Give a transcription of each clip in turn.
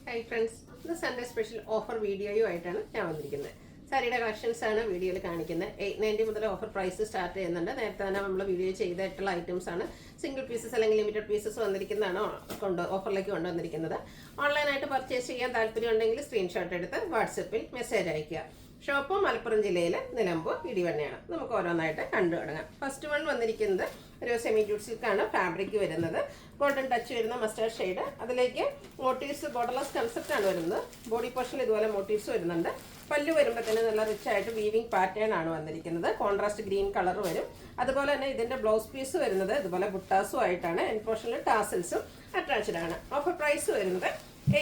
Hi friends, ഇത് Sunday special offer വീഡിയോയുമായിട്ടാണ് ഞാൻ വന്നിരിക്കുന്നത്. സാരിയുടെ കളക്ഷൻസ് ആണ് വീഡിയോയിൽ കാണിക്കുന്നത്. 890 മുതൽ ഓഫർ പ്രൈസ് സ്റ്റാർട്ട് ചെയ്യുന്നുണ്ട്. നേരത്തെ തന്നെ നമ്മൾ വീഡിയോ ചെയ്തിട്ടുള്ള ഐറ്റംസ് ആണ്. സിംഗിൾ പീസസ് അല്ലെങ്കിൽ ലിമിറ്റഡ് പീസസ് വന്നിരിക്കുന്നതാണ് ഓഫറിലേക്ക് കൊണ്ടുവന്നിരിക്കുന്നത്. ഓൺലൈനായിട്ട് പർച്ചേസ് ചെയ്യാൻ താല്പര്യം ഉണ്ടെങ്കിൽ സ്ക്രീൻഷോട്ട് എടുത്ത് വാട്സപ്പിൽ മെസ്സേജ് അയയ്ക്കുക. ഷോപ്പ് മലപ്പുറം ജില്ലയിലെ നിലമ്പൂർ ഇടിവണ്ണയാണ്. നമുക്ക് ഓരോന്നായിട്ട് കണ്ടു തുടങ്ങാം. ഫസ്റ്റ് വൺ വന്നിരിക്കുന്നത് ഒരു സെമി ജൂട്ട് സിൽക്കാണ്. ഫാബ്രിക് വരുന്നത് ഗോൾഡൻ ടച്ച് വരുന്ന മസ്റ്റാർഡ് ഷെയ്ഡ്. അതിലേക്ക് മോട്ടീവ്സ് ബോർഡർലെസ് കൺസെപ്റ്റ് ആണ് വരുന്നത്. ബോഡി പോർഷനിൽ ഇതുപോലെ മോട്ടീവ്സ് വരുന്നുണ്ട്. പല്ലു വരുമ്പോൾ തന്നെ നല്ല റിച്ച് ആയിട്ട് വീവിംഗ് പാറ്റേൺ ആണ് വന്നിരിക്കുന്നത്. കോൺട്രാസ്റ്റ് ഗ്രീൻ കളർ വരും. അതുപോലെ തന്നെ ഇതിന്റെ ബ്ലൗസ് പീസ് വരുന്നത് ഇതുപോലെ ബുട്ടാസും ആയിട്ടാണ്. എൻ പോർഷനിൽ ടാസിൽസും അറ്റാച്ച്ഡ് ആണ്. ഓഫർ പ്രൈസ് വരുന്നത്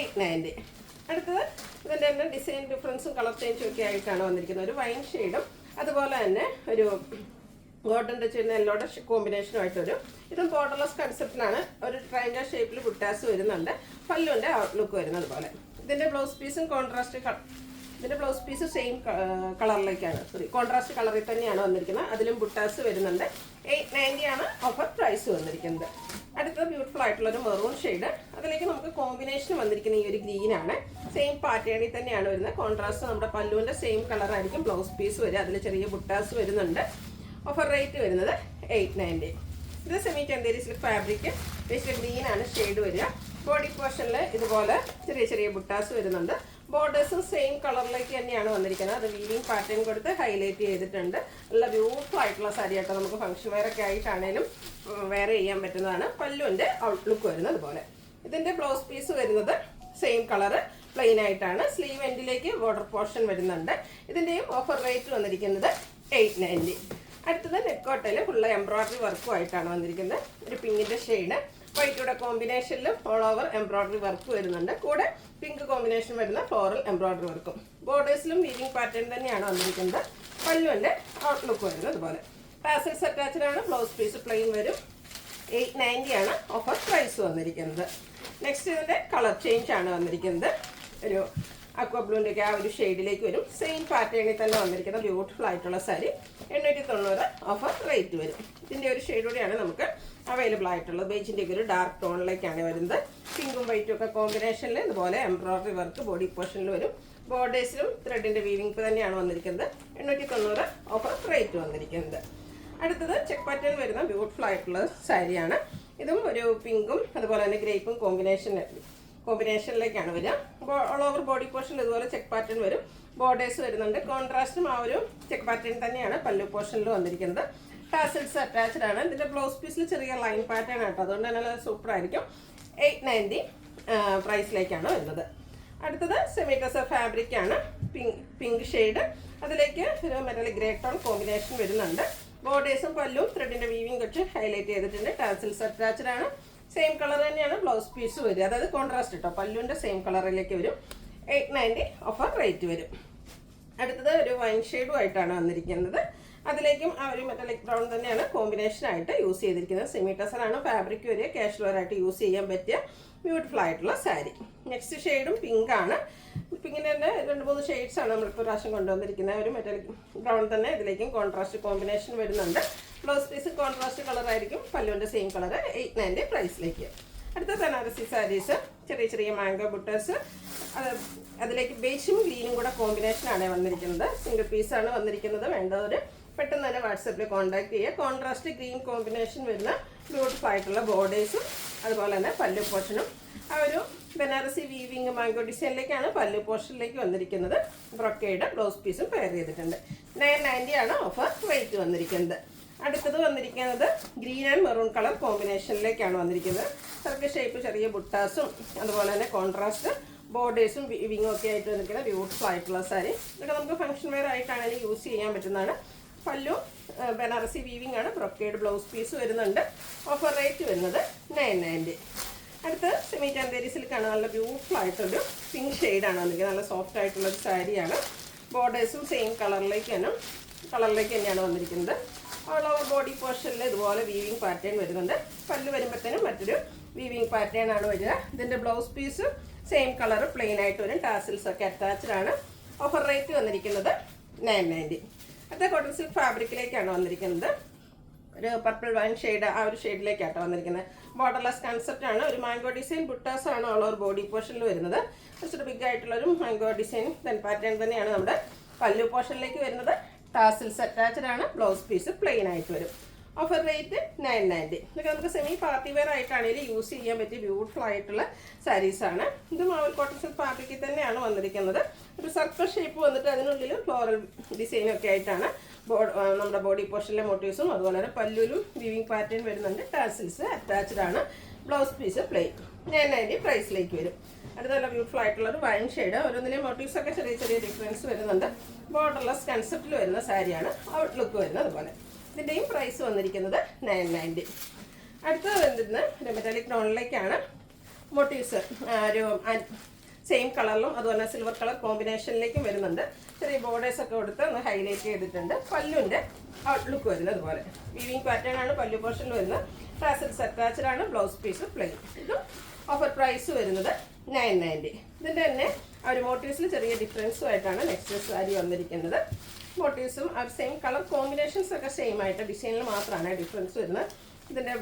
890. അടുത്തത് ഇതിൻ്റെ തന്നെ ഡിസൈൻ ഡിഫറൻസും കളർ ചേഞ്ചും ഒക്കെ ആയിട്ടാണ് വന്നിരിക്കുന്നത്. ഒരു വൈൻ ഷെയ്ഡും അതുപോലെ തന്നെ ഒരു ഗോൾഡൻ ടച്ച് വരുന്ന യെല്ലോയുടെ കോമ്പിനേഷനുമായിട്ടൊരു ഇതും ബോർഡർലെസ് കൺസെപ്റ്റിലാണ്. ഒരു ട്രയാങ്കിൾ ഷേപ്പിൽ ബുട്ടാസ് വരുന്നുണ്ട്. പല്ലുവിൻ്റെ ഔട്ട്ലുക്ക് വരുന്നത് പോലെ. ഇതിൻ്റെ ബ്ലൗസ് പീസും ഇതിൻ്റെ ബ്ലൗസ് പീസ് സെയിം കളറിലേക്കാണ്, കോൺട്രാസ്റ്റ് കളറിൽ തന്നെയാണ് വന്നിരിക്കുന്നത്. അതിലും ബുട്ടാസ് വരുന്നുണ്ട്. 890 ആണ് ഓഫർ പ്രൈസ് വന്നിരിക്കുന്നത്. അടുത്ത ബ്യൂട്ടിഫുൾ ആയിട്ടുള്ള ഒരു മെറൂൺ ഷെയ്ഡ്. അതിലേക്ക് നമുക്ക് കോമ്പിനേഷൻ വന്നിരിക്കുന്ന ഈ ഒരു ഗ്രീൻ ആണ്. സെയിം പാറ്റേണിൽ തന്നെയാണ് വരുന്നത്. കോൺട്രാസ്റ്റ് നമ്മുടെ പല്ലുവിൻ്റെ സെയിം കളറായിരിക്കും ബ്ലൗസ് പീസ് വരിക. അതിൽ ചെറിയ ബുട്ടാസ് വരുന്നുണ്ട്. ഓഫർ റേറ്റ് വരുന്നത് 890. ഇത് സെമി ചന്തേരി സിൽക്ക് ഫാബ്രിക് ബേസിൽ ഗ്രീൻ ആണ് ഷെയ്ഡ് വരിക. ബോഡി പോർഷനിൽ ഇതുപോലെ ചെറിയ ചെറിയ ബുട്ടാസ് വരുന്നുണ്ട്. ബോർഡേഴ്സും സെയിം കളറിലേക്ക് തന്നെയാണ് വന്നിരിക്കുന്നത്. അത് വീവിംഗ് പാറ്റേൺ കൊടുത്ത് ഹൈലൈറ്റ് ചെയ്തിട്ടുണ്ട്. നല്ല ബ്യൂട്ടിഫുൾ ആയിട്ടുള്ള സാരി ആയിട്ട് നമുക്ക് ഫംഗ്ഷൻ വെയർ ഒക്കെ ആയിട്ടാണേലും വെയർ ചെയ്യാൻ പറ്റുന്നതാണ്. പല്ലുവിൻ്റെ ഔട്ട്ലുക്ക് വരുന്നത് പോലെ. ഇതിൻ്റെ ബ്ലൗസ് പീസ് വരുന്നത് സെയിം കളറ് പ്ലെയിൻ ആയിട്ടാണ്. സ്ലീവ് എൻഡിലേക്ക് ബോർഡർ പോർഷൻ വരുന്നുണ്ട്. ഇതിൻ്റെയും ഓഫർ റേറ്റ് വന്നിരിക്കുന്നത് 890. അടുത്തത് നെക്കോട്ടയിൽ ഫുള്ള് എംബ്രോയിഡറി വർക്കും ആയിട്ടാണ് വന്നിരിക്കുന്നത്. ഒരു പിങ്കിൻ്റെ ഷെയ്ഡ് വൈറ്റൂടെ കോമ്പിനേഷനിൽ ഓൾ ഓവർ എംബ്രോയിഡറി വർക്ക് വരുന്നുണ്ട്. കൂടെ പിങ്ക് കോമ്പിനേഷൻ വരുന്ന ഫ്ലോറൽ എംബ്രോയിഡറി വർക്കും. ബോർഡേഴ്സിലും വീവിംഗ് പാറ്റേൺ തന്നെയാണ് വന്നിരിക്കുന്നത്. പല്ലുവിൻ്റെ ഔട്ട്ലുക്ക് വരുന്നത് പോലെ. ടാസൽസ് അറ്റാച്ച്ഡ് ആണ്. ബ്ലൗസ് പീസ് പ്ലെയിൻ വരും. 890 ആണ് ഓഫർ പ്രൈസ് വന്നിരിക്കുന്നത്. നെക്സ്റ്റ് ഇതിൻ്റെ കളർ ചേഞ്ച് ആണ് വന്നിരിക്കുന്നത്. ഒരു അക്വാ ബ്ലൂവിൻ്റെ ഒക്കെ ആ ഒരു ഷെയ്ഡിലേക്ക് വരും. സെയിം പാറ്റേണിൽ തന്നെ വന്നിരിക്കുന്ന ബ്യൂട്ടിഫുൾ ആയിട്ടുള്ള സാരി 890 ഓഫർ റേറ്റ് വരും. ഇതിൻ്റെ ഒരു ഷെയ്ഡ് കൂടിയാണ് നമുക്ക് അവൈലബിൾ ആയിട്ടുള്ളത്. ബേജിൻ്റെ ഒക്കെ ഒരു ഡാർക്ക് ടോണിലേക്കാണ് വരുന്നത്. പിങ്കും വൈറ്റും ഒക്കെ കോമ്പിനേഷനിൽ ഇതുപോലെ എംബ്രോയിഡറി വർക്ക് ബോഡി പോർഷനിൽ വരും. ബോർഡേഴ്സിലും ത്രെഡിൻ്റെ വീവിംഗ് തന്നെയാണ് വന്നിരിക്കുന്നത്. 890 ഓഫർ റേറ്റ് വന്നിരിക്കുന്നത്. അടുത്തത് ചെക്ക് പാറ്റേൺ വരുന്ന ബ്യൂട്ടിഫുൾ ആയിട്ടുള്ള സാരിയാണ്. ഇതും ഒരു പിങ്കും അതുപോലെ തന്നെ ഗ്രേപ്പും കോമ്പിനേഷനിലേക്കാണ് വരിക. ഓൾ ഓവർ ബോഡി പോർഷനിൽ ഇതുപോലെ ചെക്ക് പാറ്റേൺ വരും. ബോർഡേഴ്സ് വരുന്നുണ്ട്. കോൺട്രാസ്റ്റും ആ ഒരു ചെക്ക് പാറ്റേൺ തന്നെയാണ് പല്ലു പോർഷനിൽ വന്നിരിക്കുന്നത്. ടാസൽസ് അറ്റാച്ച്ഡ് ആണ്. ഇതിൻ്റെ ബ്ലൗസ് പീസിൽ ചെറിയ ലൈൻ പാറ്റേൺ ആട്ടോ. അതുകൊണ്ട് തന്നെ നല്ല സൂപ്പർ ആയിരിക്കും. 890 പ്രൈസിലേക്കാണ് വരുന്നത്. അടുത്തത് സെമി ടസർ ഫാബ്രിക് ആണ്. Pink shade. അതിലേക്ക് ഒരു മെറ്റലിക് ഗ്രേ ടോൺ കോമ്പിനേഷൻ വരുന്നുണ്ട്. ബോർഡേഴ്സും പല്ലും ത്രെഡിൻ്റെ വീവിംഗ് വെച്ച് ഹൈലൈറ്റ് ചെയ്തിട്ടുണ്ട്. ടാസൽസ് അറ്റാച്ച്ഡ് ആണ്. സെയിം കളർ തന്നെയാണ് ബ്ലൗസ് പീസ് വരിക. അതായത് കോൺട്രാസ്റ്റ് കേട്ടോ. പല്ലുവിൻ്റെ സെയിം കളറിലേക്ക് വരും. 890 ഓഫർ റേറ്റ് വരും. അടുത്തത് ഒരു വൈൻ ഷെയ്ഡും ആയിട്ടാണ് വന്നിരിക്കുന്നത്. അതിലേക്കും ആ ഒരു മെറ്റലിക് ബ്രൗൺ തന്നെയാണ് കോമ്പിനേഷനായിട്ട് യൂസ് ചെയ്തിരിക്കുന്നത്. സെമി ടസറാണ് ഫാബ്രിക് വരിക. കാഷ്വൽ ആയിട്ട് യൂസ് ചെയ്യാൻ പറ്റിയ ബ്യൂട്ടിഫുൾ ആയിട്ടുള്ള സാരി. നെക്സ്റ്റ് ഷെയ്ഡും പിങ്ക് ആണ്. പിങ്കിൻ്റെ തന്നെ 2-3 ഷെയ്ഡ്സ് ആണ് നമ്മളിപ്പോൾ പ്രാവശ്യം കൊണ്ടുവന്നിരിക്കുന്നത്. ഒരു മെറ്റലിക് ബ്രൗൺ തന്നെ ഇതിലേക്കും കോൺട്രാസ്റ്റ് കോമ്പിനേഷൻ വരുന്നുണ്ട്. ബ്ലൗസ് പീസ് കോൺട്രാസ്റ്റ് കളറായിരിക്കും. പല്ലുവിൻ്റെ സെയിം കളർ. 890 പ്രൈസിലേക്ക്. അടുത്ത ബനാറസി സാരീസ് ചെറിയ ചെറിയ മാംഗോ ബുട്ടേഴ്സ്. അതിലേക്ക് ബേജും ഗ്രീനും കൂടെ കോമ്പിനേഷനാണ് വന്നിരിക്കുന്നത്. സിംഗിൾ പീസാണ് വന്നിരിക്കുന്നത്. വേണ്ടവർ പെട്ടെന്ന് തന്നെ വാട്സപ്പിൽ കോൺടാക്ട് ചെയ്യുക. കോൺട്രാസ്റ്റ് ഗ്രീൻ കോമ്പിനേഷൻ വരുന്ന ബ്യൂട്ടിഫുൾ ആയിട്ടുള്ള ബോർഡേഴ്സും അതുപോലെ തന്നെ പല്ലു പോർഷനും ആ ഒരു ബനാറസി വീവിങ് മാംഗോ ഡിസൈനിലേക്കാണ് പല്ലു പോർഷനിലേക്ക് വന്നിരിക്കുന്നത്. ബ്രൊക്കേഡ് ബ്ലൗസ് പീസും പെയർ ചെയ്തിട്ടുണ്ട്. 990 ആണ് ഓഫർ റേറ്റ് വന്നിരിക്കുന്നത്. അടുത്തത് വന്നിരിക്കുന്നത് ഗ്രീൻ ആൻഡ് മെറൂൺ കളർ കോമ്പിനേഷനിലേക്കാണ് വന്നിരിക്കുന്നത്. സർക്കിൾ ഷേപ്പ് ചെറിയ ബുട്ടാസും അതുപോലെ തന്നെ കോൺട്രാസ്റ്റ് ബോർഡേഴ്സും വീവിങ്ങും ഒക്കെ ആയിട്ട് വന്നിരിക്കുന്ന ബ്യൂട്ടിഫുൾ ആയിട്ടുള്ള സാരി. ഇതൊക്കെ നമുക്ക് ഫംഗ്ഷൻ വെയർ ആയിട്ടാണെങ്കിലും യൂസ് ചെയ്യാൻ പറ്റുന്നതാണ്. പല്ലു ബനാറസി വീവിംഗ് ആണ്. ബ്രൊക്കേഡ് ബ്ലൗസ് പീസ് വരുന്നുണ്ട്. ഓഫർ റേറ്റ് വരുന്നത് 990. അടുത്ത് സെമി ചന്തേരി സിൽക്കാണ്. നല്ല ബ്യൂട്ടിഫുൾ ആയിട്ടൊരു പിങ്ക് ഷെയ്ഡാണ് വന്നിരിക്കുന്നത്. നല്ല സോഫ്റ്റ് ആയിട്ടുള്ളൊരു സാരിയാണ്. ബോർഡേഴ്സും സെയിം കളറിലേക്ക് തന്നെയാണ് വന്നിരിക്കുന്നത്. ഓൾ ഓവർ ബോഡി പോർഷനിൽ ഇതുപോലെ വീവിംഗ് പാറ്റേൺ വരുന്നുണ്ട്. പല്ല് വരുമ്പോഴത്തേനും മറ്റൊരു വീവിംഗ് പാറ്റേൺ ആണ് വരിക. ഇതിൻ്റെ blouse piece same colour plain ആയിട്ട് വരും. ടാസിൽസ് ഒക്കെ അറ്റാച്ച്ഡ് ആണ്. ഓഫർ റേറ്റ് വന്നിരിക്കുന്നത് 990. അടുത്ത കോട്ടൺ സിൽക്ക് ഫാബ്രിക്കിലേക്കാണ് വന്നിരിക്കുന്നത്. ഒരു പർപ്പിൾ വൈൻ ഷെയ്ഡ്, ആ ഒരു ഷെയ്ഡിലേക്കാട്ടോ വന്നിരിക്കുന്നത്. ബോർഡർലെസ് കൺസെപ്റ്റ് ആണ്. ഒരു മാംഗോ ഡിസൈൻ ബുട്ടാസ് ആണ് ഓൾ ഓവർ ബോഡി പോർഷനിൽ വരുന്നത്. കുറച്ചൊരു ബിഗ് ആയിട്ടുള്ളൊരു മാംഗോ ഡിസൈൻ പാറ്റേൺ തന്നെയാണ് നമ്മുടെ പല്ലു പോർഷനിലേക്ക് വരുന്നത്. ടാസിൽസ് അറ്റാച്ച്ഡ് ആണ്. ബ്ലൗസ് പീസ് പ്ലെയിൻ ആയിട്ട് വരും. Offer rate 990. ഇതൊക്കെ നമുക്ക് സെമി പാർട്ടി വെയർ ആയിട്ടാണെങ്കിൽ യൂസ് ചെയ്യാൻ പറ്റിയ ബ്യൂട്ടിഫുൾ ആയിട്ടുള്ള സാരീസാണ്. ഇത് മാവൽ കോട്ടൺ സിൽക്ക് ഫാബ്രിക്കിൽ തന്നെയാണ് വന്നിരിക്കുന്നത്. ഒരു സർക്കിൾ ഷേപ്പ് വന്നിട്ട് അതിനുള്ളിൽ ഫ്ലോറൽ ഡിസൈനൊക്കെ ആയിട്ടാണ് നമ്മുടെ ബോഡി പോർഷനിലെ മോട്ടീവ്സും അതുപോലെ തന്നെ പല്ലുവിലും വീവിങ് പാറ്റേൺ വരുന്നുണ്ട്. ടാസിൽസ് അറ്റാച്ച്ഡ് ആണ്. Blouse piece plain. 990 പ്രൈസിലേക്ക് വരും. അടുത്ത നല്ല ബ്യൂട്ടിഫുൾ ആയിട്ടുള്ള ഒരു വൈൻ ഷെയ്ഡ്. ഓരോന്നിലെയും മോട്ടീവ്സ് ഒക്കെ ചെറിയ ചെറിയ ഡിഫറൻസ് വരുന്നുണ്ട്. ബോർഡർലെസ് കൺസെപ്റ്റിൽ വരുന്ന സാരിയാണ്. ഔട്ട്ലുക്ക് വരുന്നത് അതുപോലെ. ഇതിൻ്റെയും പ്രൈസ് വന്നിരിക്കുന്നത് 990. അടുത്തത് വരുന്നത് ഒരു മെറ്റാലിക് ടോണിലേക്കാണ്. മോട്ടീവ്സ് ഒരു സെയിം കളറിലും അതുപോലെ സിൽവർ കളർ കോമ്പിനേഷനിലേക്കും വരുന്നുണ്ട്. ചെറിയ ബോർഡേഴ്സ് ഒക്കെ കൊടുത്ത് ഒന്ന് ഹൈലൈറ്റ് ചെയ്തിട്ടുണ്ട്. പല്ലുവിൻ്റെ ഔട്ട്ലുക്ക് വരുന്നത് അതുപോലെ. വീവിങ് പാറ്റേൺ ആണ് പല്ലു പോർഷനിൽ വരുന്നത്. ടാസൽസ് അറ്റാച്ച്ഡ് ആണ്. Blouse piece plain. ഇതും ഓഫർ പ്രൈസ് വരുന്നത് 990. ഇതിൻ്റെ തന്നെ ആ ഒരു മോട്ടീവ്സിൽ ചെറിയ ഡിഫറൻസും ആയിട്ടാണ് നെക്സ്റ്റ് സാരി വന്നിരിക്കുന്നത്. മോട്ടീവ്സും ആ സെയിം കളർ കോമ്പിനേഷൻസ് ഒക്കെ സെയിം ആയിട്ട് ഡിസൈനിൽ മാത്രമാണ് ഡിഫറൻസ് വരുന്നത്. ഇതിൻ്റെ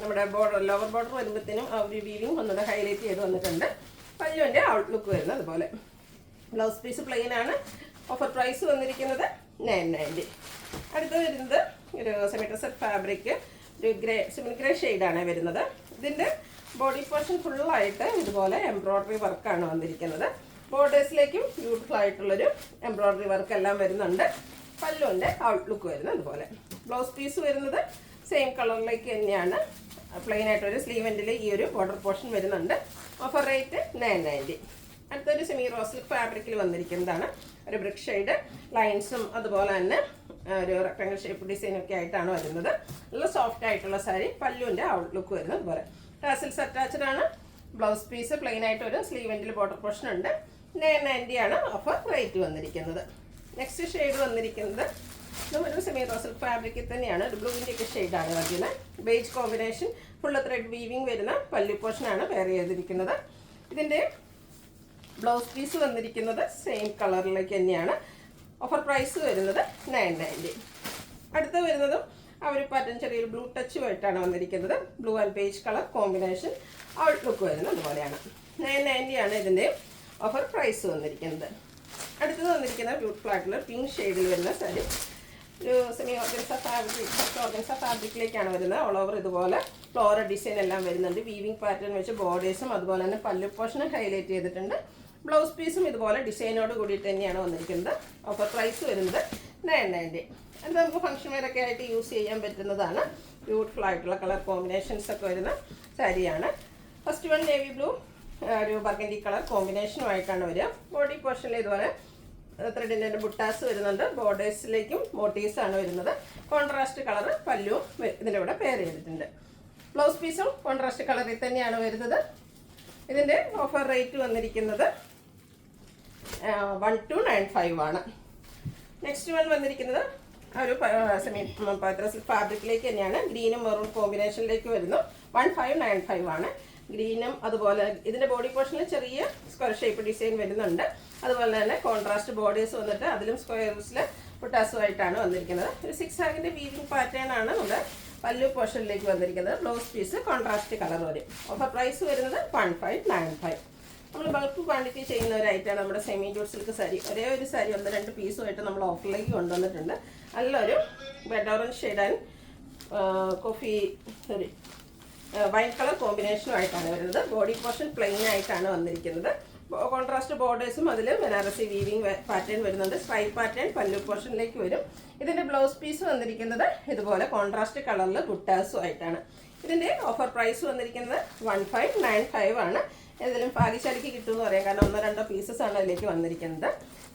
നമ്മുടെ ബോർഡർ ലോവർ ബോർഡർ വരുമ്പോഴത്തേനും ആ ഒരു വീവിങ് ഒന്നുകൂടെ ഹൈലൈറ്റ് ചെയ്ത് വന്നിട്ടുണ്ട്. പല്ലുവിൻ്റെ ഔട്ട്ലുക്ക് വരുന്നത് അതുപോലെ. ബ്ലൗസ് പീസ് പ്ലെയിൻ ആണ്. ഓഫർ പ്രൈസ് വന്നിരിക്കുന്നത് 990. അടുത്ത് വരുന്നത് ഒരു സെമിറ്റസർ ഫാബ്രിക്, ഒരു സിമിൻ ഗ്രേ ഷെയ്ഡാണ് വരുന്നത്. ഇതിൻ്റെ ബോഡി പോർഷൻ ഫുള്ളായിട്ട് ഇതുപോലെ എംബ്രോയ്ഡറി വർക്കാണ് വന്നിരിക്കുന്നത്. ബോർഡേഴ്സിലേക്കും ബ്യൂട്ടിഫുൾ ആയിട്ടുള്ളൊരു എംബ്രോയ്ഡറി വർക്ക് എല്ലാം വരുന്നുണ്ട്. പല്ലുവിൻ്റെ ഔട്ട്ലുക്ക് വരുന്നത് അതുപോലെ. ബ്ലൗസ് പീസ് വരുന്നത് സെയിം കളറിലേക്ക് തന്നെയാണ്. പ്ലെയിൻ ആയിട്ടൊരു സ്ലീവെൻറ്റിൽ ഈ ഒരു ബോർഡർ പോർഷൻ വരുന്നുണ്ട്. Offer rate 990. അടുത്തൊരു സെമി റോസിൽ ഫാബ്രിക്കിൽ വന്നിരിക്കുന്നതാണ്. ഒരു ബ്രിക്ക് ഷെയ്ഡ് ലൈൻസും അതുപോലെ തന്നെ ഒരു റെക്ടാങ്കിൾ ഷേപ്പ് ഡിസൈനൊക്കെ ആയിട്ടാണ് വരുന്നത്. നല്ല സോഫ്റ്റ് ആയിട്ടുള്ള സാരി. പല്ലുവിൻ്റെ ഔട്ട്ലുക്ക് വരുന്നത് അതുപോലെ. ടാസിൽസ് അറ്റാച്ച്ഡ് ആണ്. ബ്ലൗസ് പീസ് പ്ലെയിൻ ആയിട്ട് ഒരു സ്ലീവെൻറ്റിൽ ബോർഡർ പോർഷൻ ഉണ്ട്. 990 ആണ് ഓഫർ റേറ്റ് വന്നിരിക്കുന്നത്. നെക്സ്റ്റ് ഷെയ്ഡ് വന്നിരിക്കുന്നത് ഇതും ഒരു സെമി റോസൽ ഫാബ്രിക്കിൽ തന്നെയാണ്. ഒരു ബ്ലൂവിൻ്റെ ഒക്കെ ഷെയ്ഡാണ് വരുന്നത്. Beige combination full thread weaving വരുന്ന പല്ലു പോർഷനാണ് വെയർ ചെയ്തിരിക്കുന്നത്. ഇതിൻ്റെ ബ്ലൗസ് പീസ് വന്നിരിക്കുന്നത് സെയിം കളറിലേക്ക് തന്നെയാണ്. ഓഫർ പ്രൈസ് വരുന്നത് 990. അടുത്ത് വരുന്നതും ആ ഒരു പാറ്റേൺ ചെറിയൊരു ബ്ലൂ ടച്ചുമായിട്ടാണ് വന്നിരിക്കുന്നത്. Blue and beige colour combination. Outlook വരുന്നത് അതുപോലെയാണ്. 990 ആണ് ഇതിൻ്റെ ഓഫർ പ്രൈസ് വന്നിരിക്കുന്നത്. അടുത്തത് വന്നിരിക്കുന്നത് ബ്യൂട്ടിഫുൾ ആയിട്ടുള്ള പിങ്ക് ഷെയ്ഡിൽ വരുന്ന സാരി. ഒരു സെമി ഓർഗൻസ ഫാബ്രിക്കിലേക്കാണ് വരുന്നത്. ഓൾ ഓവർ ഇതുപോലെ ഫ്ലോറൽ ഡിസൈൻ എല്ലാം വരുന്നുണ്ട്. വീവിങ് പാറ്റേൺ വെച്ച് ബോർഡേഴ്സും അതുപോലെ തന്നെ പല്ലു പോർഷനും ഹൈലൈറ്റ് ചെയ്തിട്ടുണ്ട്. ബ്ലൗസ് പീസും ഇതുപോലെ ഡിസൈനോട് കൂടിയിട്ട് തന്നെയാണ് വന്നിരിക്കുന്നത്. ഓഫർ പ്രൈസ് വരുന്നത് 990. അത് നമുക്ക് ഫംഗ്ഷൻ വെയറൊക്കെ ആയിട്ട് യൂസ് ചെയ്യാൻ പറ്റുന്നതാണ്. ബ്യൂട്ടിഫുൾ ആയിട്ടുള്ള കളർ കോമ്പിനേഷൻസ് ഒക്കെ വരുന്ന സാരിയാണ്. ഫസ്റ്റ് വൺ നേവി ബ്ലൂ ഒരു ബർഗൻഡി കളർ കോമ്പിനേഷനുമായിട്ടാണ് വരിക. ബോഡി പോർഷനിൽ ഇതുപോലെ ത്രെഡിൻ്റെ ബുട്ടാസ് വരുന്നുണ്ട്. ബോർഡേഴ്സിലേക്കും മോട്ടീവ്സ് ആണ് വരുന്നത്. കോൺട്രാസ്റ്റ് കളർ പല്ലുവും ഇതിൻ്റെ കൂടെ പെയർ ചെയ്തിട്ടുണ്ട്. ബ്ലൗസ് പീസും കോൺട്രാസ്റ്റ് കളറിൽ തന്നെയാണ് വരുന്നത്. ഇതിൻ്റെ ഓഫർ റേറ്റ് വന്നിരിക്കുന്നത് 1295 ആണ്. നെക്സ്റ്റ് വൺ വന്നിരിക്കുന്നത് ഒരു സെമി ഫാബ്രിക്കിലേക്ക് തന്നെയാണ്. ഗ്രീനും മെറൂൺ കോമ്പിനേഷനിലേക്ക് വരുന്നു. 1595 ആണ്. ഗ്രീനും അതുപോലെ ഇതിൻ്റെ ബോഡി പോർഷനിൽ ചെറിയ സ്ക്വയർ ഷേപ്പ് ഡിസൈൻ വരുന്നുണ്ട്. അതുപോലെ തന്നെ കോൺട്രാസ്റ്റ് ബോർഡേഴ്സ് വന്നിട്ട് അതിലും സ്ക്വയർസിൽ പൊട്ടാസുമായിട്ടാണ് വന്നിരിക്കുന്നത്. ഒരു 6 ആഗിൻ്റെ വീവിങ് പാറ്റേൺ ആണ് നമ്മുടെ പല്ലു പോർഷനിലേക്ക് വന്നിരിക്കുന്നത്. ബ്ലൗസ് പീസ് കോൺട്രാസ്റ്റ് കളർ വരും. ഓഫർ പ്രൈസ് വരുന്നത് 1595. നമ്മൾ ബൾക്ക് ക്വാണ്ടിറ്റി ചെയ്യുന്നവരായിട്ടാണ് നമ്മുടെ സെമി ജൂട്ട് സിൽക്ക് സാരി. ഒരേ ഒരു സാരി 1-2 പീസുമായിട്ട് നമ്മൾ ഓഫറിലേക്ക് കൊണ്ടുവന്നിട്ടുണ്ട്. നല്ലൊരു red orange shade and white colour കോമ്പിനേഷനുമായിട്ടാണ് വരുന്നത്. ബോഡി പോർഷൻ പ്ലെയിൻ ആയിട്ടാണ് വന്നിരിക്കുന്നത്. കോൺട്രാസ്റ്റ് ബോർഡേഴ്സും അതിൽ ബനാറസി വീവിങ് പാറ്റേൺ വരുന്നുണ്ട്. സ്ട്രൈപ്പ് പാറ്റേൺ പല്ലു പോർഷനിലേക്ക് വരും. ഇതിൻ്റെ ബ്ലൗസ് പീസ് വന്നിരിക്കുന്നത് ഇതുപോലെ കോൺട്രാസ്റ്റ് കളറിൽ ബുട്ടാസും ആയിട്ടാണ്. ഇതിൻ്റെ ഓഫർ പ്രൈസ് വന്നിരിക്കുന്നത് 1595 ആണ്. ഏതെങ്കിലും ഭാഗ്യശാലിക്ക് കിട്ടുമെന്ന് പറയാം, കാരണം 1-2 പീസസ് ആണ് അതിലേക്ക് വന്നിരിക്കുന്നത്.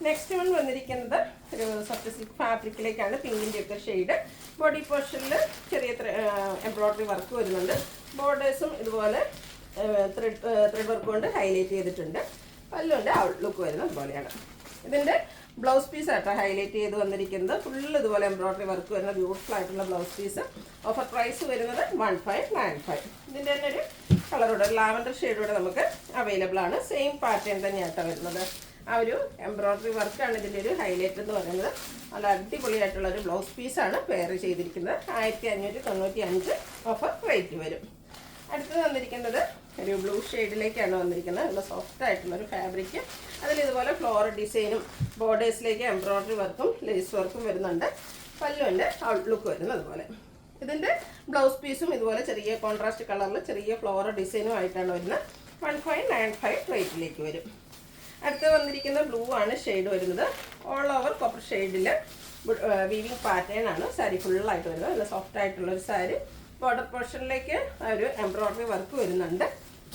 നെക്സ്റ്റ് വൺ വന്നിരിക്കുന്നത് ഒരു സോഫ്റ്റ് സിൽക്ക് ഫാബ്രിക്കിലേക്കാണ്. പിങ്കിൻ്റെ ഒക്കെ ഷെയ്ഡ്. ബോഡി പോർഷനിൽ ചെറിയ എംബ്രോയ്ഡറി വർക്ക് വരുന്നുണ്ട്. ബോർഡേഴ്സും ഇതുപോലെ ത്രെഡ് വർക്ക് കൊണ്ട് ഹൈലൈറ്റ് ചെയ്തിട്ടുണ്ട്. പല്ലുവിൻ്റെ ഔട്ട്ലുക്ക് വരുന്നത് അതുപോലെയാണ്. ഇതിൻ്റെ ബ്ലൗസ് പീസ് ആട്ടോ ഹൈലൈറ്റ് ചെയ്ത് വന്നിരിക്കുന്നത്. ഫുള്ള് ഇതുപോലെ എംബ്രോയ്ഡറി വർക്ക് വരുന്ന ബ്യൂട്ടിഫുൾ ആയിട്ടുള്ള ബ്ലൗസ് പീസ്. ഓഫർ പ്രൈസ് വരുന്നത് 1595. ഇതിൻ്റെ തന്നെ ഒരു കളറോടെ ലാവൻഡർ ഷെയ്ഡോടെ നമുക്ക് അവൈലബിൾ ആണ്. സെയിം പാറ്റേൺ തന്നെയാട്ടോ വരുന്നത്. ആ ഒരു എംബ്രോയ്ഡറി വർക്കാണ് ഇതിൻ്റെ ഒരു ഹൈലൈറ്റ് എന്ന് പറയുന്നത്. നല്ല അടിപൊളിയായിട്ടുള്ള ഒരു ബ്ലൗസ് പീസാണ് പെയർ ചെയ്തിരിക്കുന്നത്. 1595 ഓഫർ റേറ്റ് വരും. അടുത്തത് വന്നിരിക്കുന്നത് ഒരു ബ്ലൂ ഷെയ്ഡിലേക്കാണ് വന്നിരിക്കുന്നത്. നല്ല സോഫ്റ്റ് ആയിട്ടുള്ളൊരു ഫാബ്രിക്. അതിൽ ഇതുപോലെ ഫ്ലോറൽ ഡിസൈനും ബോർഡേഴ്സിലേക്ക് എംബ്രോയ്ഡറി വർക്കും ലേസ് വർക്കും വരുന്നുണ്ട്. പല്ലുവിൻ്റെ ഔട്ട്ലുക്ക് വരുന്നത് അതുപോലെ. ഇതിൻ്റെ ബ്ലൗസ് പീസും ഇതുപോലെ ചെറിയ കോൺട്രാസ്റ്റ് കളറിൽ ചെറിയ ഫ്ലോറൽ ഡിസൈനും ആയിട്ടാണ് വരുന്നത്. 1595 റേറ്റിലേക്ക് വരും. അടുത്ത് വന്നിരിക്കുന്ന ബ്ലൂ ആണ് ഷെയ്ഡ് വരുന്നത്. ഓൾ ഓവർ കോപ്പർ ഷെയ്ഡിൽ വീവിങ് പാറ്റേൺ ആണ് സാരി ഫുള്ളായിട്ട് വരുന്നത്. നല്ല സോഫ്റ്റ് ആയിട്ടുള്ളൊരു സാരി. ബോർഡർ പോർഷനിലേക്ക് ഒരു എംബ്രോയ്ഡറി വർക്ക് വരുന്നുണ്ട്.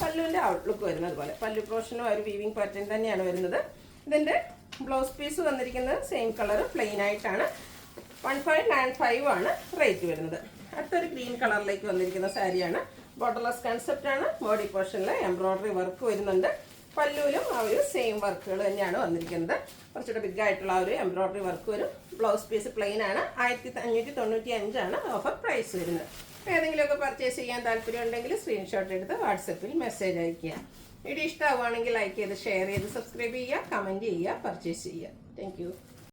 പല്ലുവിൻ്റെ ഔട്ട്ലുക്ക് വരുന്നത് പോലെ. പല്ലു പോർഷനും ഒരു വീവിങ് പാറ്റേൺ തന്നെയാണ് വരുന്നത്. ഇതിൻ്റെ ബ്ലൗസ് പീസ് വന്നിരിക്കുന്നത് സെയിം കളർ പ്ലെയിൻ ആയിട്ടാണ്. 1595 ആണ് റേറ്റ് വരുന്നത്. അടുത്തൊരു ഗ്രീൻ കളറിലേക്ക് വന്നിരിക്കുന്ന സാരിയാണ്. ബോർഡർലെസ് കൺസെപ്റ്റ് ആണ്. ബോഡി പോർഷനിൽ എംബ്രോയ്ഡറി വർക്ക് വരുന്നുണ്ട്. പല്ലുവിലും ആ ഒരു സെയിം വർക്കുകൾ തന്നെയാണ് വന്നിരിക്കുന്നത്. കുറച്ചുകൂടെ ബിഗ് ആയിട്ടുള്ള ആ ഒരു എംബ്രോയ്ഡറി വർക്ക് വരും. ബ്ലൗസ് പീസ് പ്ലെയിൻ ആണ്. 1595 ആണ് ഓഫർ പ്രൈസ് വരുന്നത്. ഏതെങ്കിലുമൊക്കെ പർച്ചേസ് ചെയ്യാൻ താല്പര്യമുണ്ടെങ്കിൽ സ്ക്രീൻഷോട്ട് എടുത്ത് വാട്സപ്പിൽ മെസ്സേജ് അയയ്ക്കുക. വീഡിയോ ഇഷ്ടമാവുകയാണെങ്കിൽ ലൈക്ക് ചെയ്ത് ഷെയർ ചെയ്ത് സബ്സ്ക്രൈബ് ചെയ്യുക, കമൻറ്റ് ചെയ്യുക, പർച്ചേസ് ചെയ്യുക. താങ്ക്